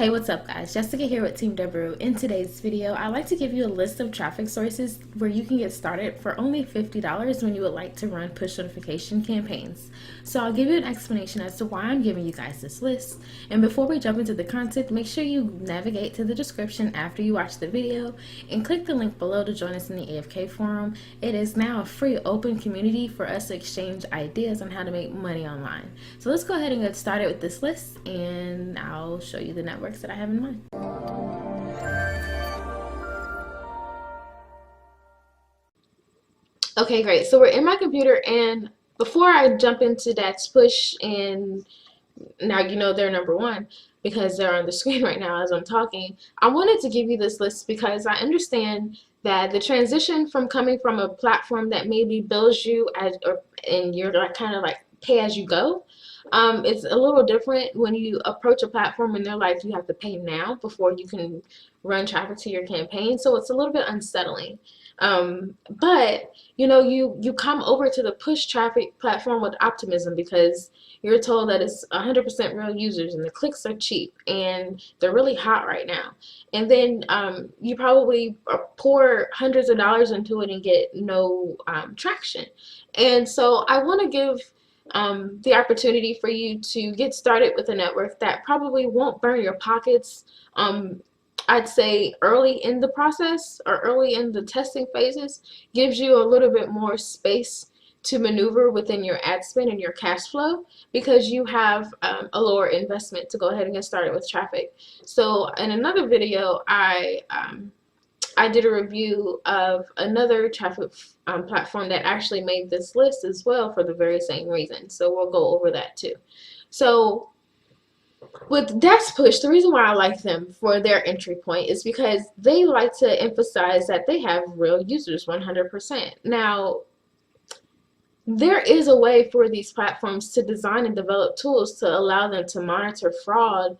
Hey, what's up guys? Jessica here with Team Devereaux. In today's video, I'd like to give you a list of traffic sources where you can get started for only $50 when you would like to run push notification campaigns. So I'll give you an explanation as to why I'm giving you guys this list. And before we jump into the content, make sure you navigate to the description after you watch the video and click the link below to join us in the AFK forum. It is now a free open community for us to exchange ideas on how to make money online. So let's go ahead and get started with this list and I'll show you the networks that I have in mind. Okay, great. So we're in my computer, and before I jump into That's Push, and now you know they're number one because they're on the screen right now as I'm talking, I wanted to give you this list because I understand that the transition from coming from a platform that maybe bills you as, and you're like kind of like pay as you go, it's a little different when you approach a platform and they're like you have to pay now before you can run traffic to your campaign. So it's a little bit unsettling. But you know, you come over to the push traffic platform with optimism because you're told that it's 100% real users and the clicks are cheap and they're really hot right now. And then you probably pour hundreds of dollars into it and get no traction. And so I want to give the opportunity for you to get started with a network that probably won't burn your pockets. I'd say early in the process or early in the testing phases gives you a little bit more space to maneuver within your ad spend and your cash flow because you have a lower investment to go ahead and get started with traffic. So in another video, I did a review of another traffic platform that actually made this list as well for the very same reason. So we'll go over that too. So with That's Push, the reason why I like them for their entry point is because they like to emphasize that they have real users 100%. Now, there is a way for these platforms to design and develop tools to allow them to monitor fraud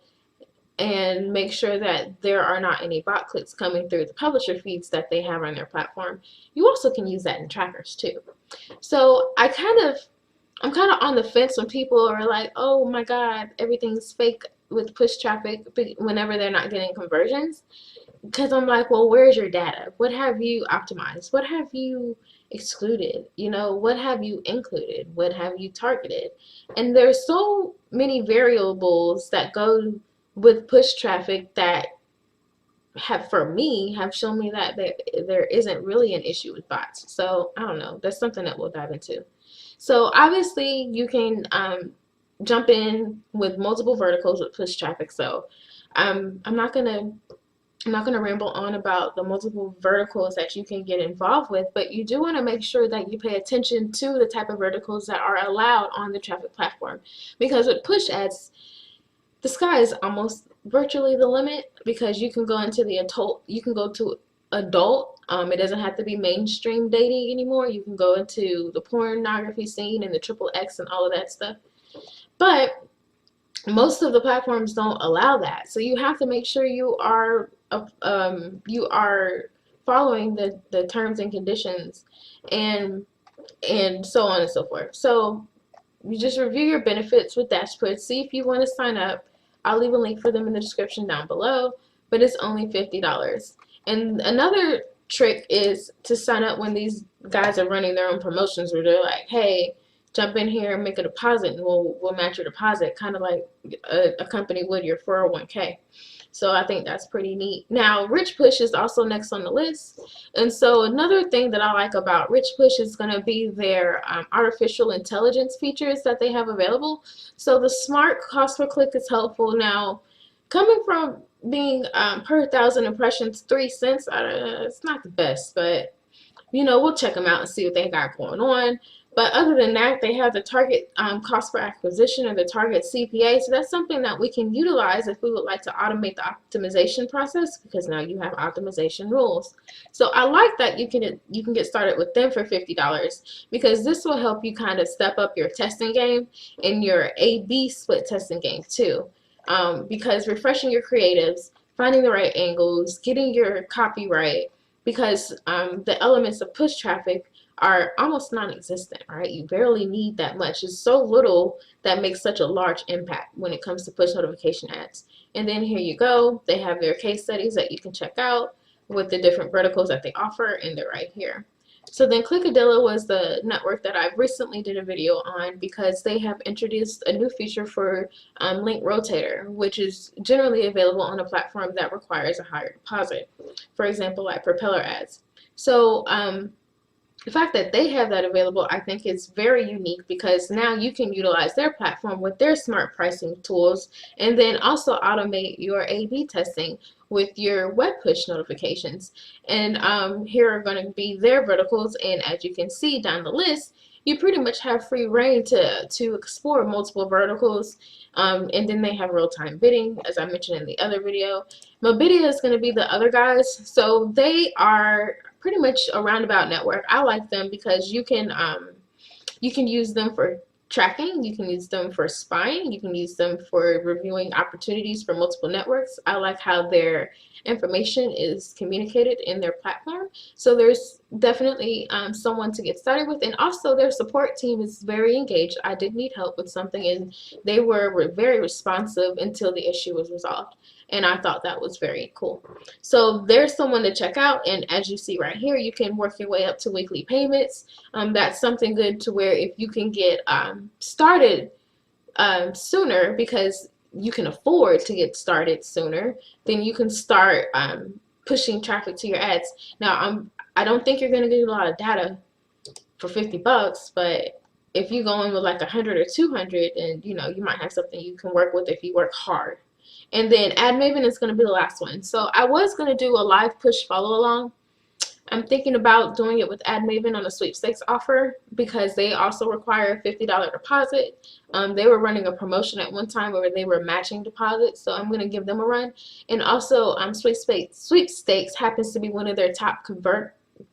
and make sure that there are not any bot clicks coming through the publisher feeds that they have on their platform. You also can use that in trackers too. So I'm kind of on the fence when people are like, oh my God, everything's fake with push traffic whenever they're not getting conversions. Because I'm like, well, where's your data? What have you optimized? What have you excluded? You know, what have you included? What have you targeted? And there's so many variables that go with push traffic that have, for me, have shown me that there isn't really an issue with bots. So I don't know. That's something that we'll dive into. So obviously you can jump in with multiple verticals with push traffic. So I'm not gonna ramble on about the multiple verticals that you can get involved with, but you do want to make sure that you pay attention to the type of verticals that are allowed on the traffic platform. Because with push ads, the sky is almost virtually the limit because you can go into the adult, you can go to adult. It doesn't have to be mainstream dating anymore. You can go into the pornography scene and the triple X and all of that stuff. But most of the platforms don't allow that. So you have to make sure you are following the terms and conditions and so on and so forth. So you just review your benefits with That's Push. See if you want to sign up. I'll leave a link for them in the description down below, but it's only $50. And another trick is to sign up when these guys are running their own promotions where they're like, hey, jump in here and make a deposit and we'll match your deposit, kind of like a company would your 401k. So I think that's pretty neat. Now, Rich Push is also next on the list. And so another thing that I like about Rich Push is going to be their artificial intelligence features that they have available. So the smart cost per click is helpful. Now, coming from being per 1,000 impressions 3 cents, it's not the best, but you know, we'll check them out and see what they got going on. But other than that, they have the target cost per acquisition or the target CPA. So that's something that we can utilize if we would like to automate the optimization process, because now you have optimization rules. So I like that you can get started with them for $50 because this will help you kind of step up your testing game and your A/B split testing game too. Because refreshing your creatives, finding the right angles, getting your copy right, because the elements of push traffic are almost non-existent, right? You barely need that much. It's so little that makes such a large impact when it comes to push notification ads. And then here you go. They have their case studies that you can check out with the different verticals that they offer, and they're right here. So then Clickadilla was the network that I recently did a video on because they have introduced a new feature for Link Rotator, which is generally available on a platform that requires a higher deposit. For example, like Propeller Ads. So the fact that they have that available, I think, is very unique because now you can utilize their platform with their smart pricing tools and then also automate your A/B testing with your web push notifications. And here are going to be their verticals, and as you can see down the list, you pretty much have free reign to explore multiple verticals. And then they have real-time bidding, as I mentioned in the other video. Mobidia is going to be the other guys. So they are pretty much a roundabout network. I like them because you can use them for tracking, you can use them for spying, you can use them for reviewing opportunities for multiple networks. I like how their information is communicated in their platform. So there's definitely someone to get started with, and also their support team is very engaged. I did need help with something and they were very responsive until the issue was resolved, and I thought that was very cool. So there's someone to check out, and as you see right here, you can work your way up to weekly payments. That's something good to where if you can get started sooner, because you can afford to get started sooner, then you can start pushing traffic to your ads. Now, I don't think you're going to get a lot of data for 50 bucks, but if you go in with like 100 or 200, and you might have something you can work with if you work hard. And then AdMaven is going to be the last one. So I was going to do a live push follow along. I'm thinking about doing it with AdMaven on a sweepstakes offer because they also require a $50 deposit. They were running a promotion at one time where they were matching deposits, so I'm going to give them a run. And also sweepstakes happens to be one of their top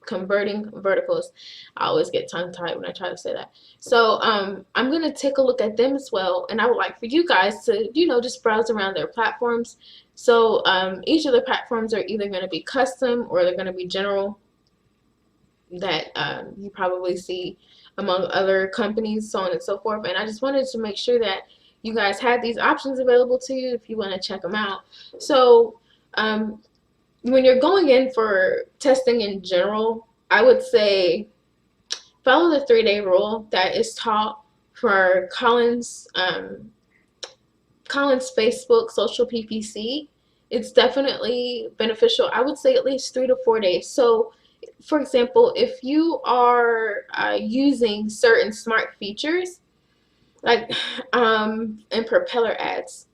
converting verticals. I always get tongue-tied when I try to say that. So I'm going to take a look at them as well, and I would like for you guys to just browse around their platforms. So each of the platforms are either going to be custom or they're going to be general, that you probably see among other companies, so on and so forth. And I just wanted to make sure that you guys had these options available to you if you want to check them out. So when you're going in for testing in general, I would say follow the 3-day rule that is taught for Collins Facebook social PPC. It's definitely beneficial. I would say at least 3 to 4 days. So for example, if you are using certain smart features like in Propeller Ads,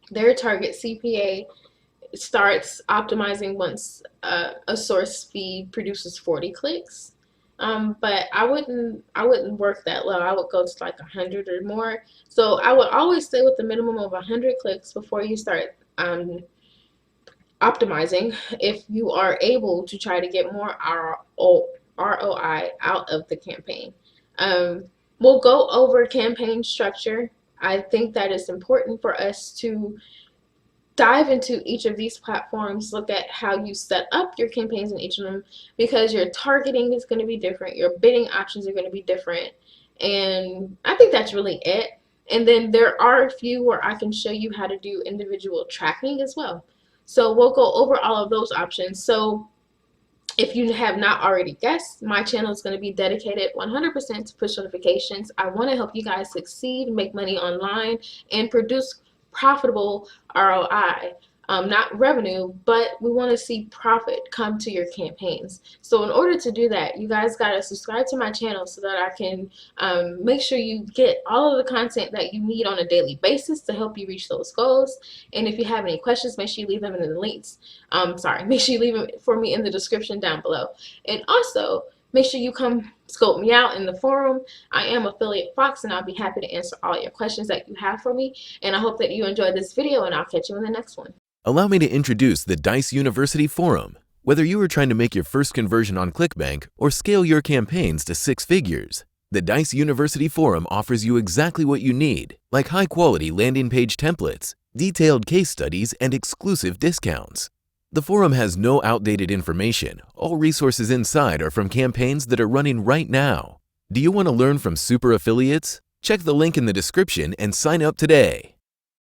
their target CPA starts optimizing once a source feed produces 40 clicks. But I wouldn't work that low. I would go to like 100 or more. So I would always stay with the minimum of 100 clicks before you start optimizing, if you are able to try to get more ROI out of the campaign. We'll go over campaign structure. I think that it's important for us to dive into each of these platforms, look at how you set up your campaigns in each of them, because your targeting is going to be different, your bidding options are going to be different, and I think that's really it. And then there are a few where I can show you how to do individual tracking as well. So we'll go over all of those options. So if you have not already guessed, my channel is going to be dedicated 100% to push notifications. I want to help you guys succeed, make money online, and produce profitable ROI. Not revenue, but we want to see profit come to your campaigns. So in order to do that, you guys got to subscribe to my channel so that I can make sure you get all of the content that you need on a daily basis to help you reach those goals. And if you have any questions, make sure you leave them in the links. Make sure you leave them for me in the description down below. And also, make sure you come scope me out in the forum. I am Affiliate Fox, and I'll be happy to answer all your questions that you have for me. And I hope that you enjoyed this video, and I'll catch you in the next one. Allow me to introduce the Dice University Forum. Whether you are trying to make your first conversion on ClickBank or scale your campaigns to 6 figures, the Dice University Forum offers you exactly what you need, like high-quality landing page templates, detailed case studies, and exclusive discounts. The forum has no outdated information. All resources inside are from campaigns that are running right now. Do you want to learn from super affiliates? Check the link in the description and sign up today.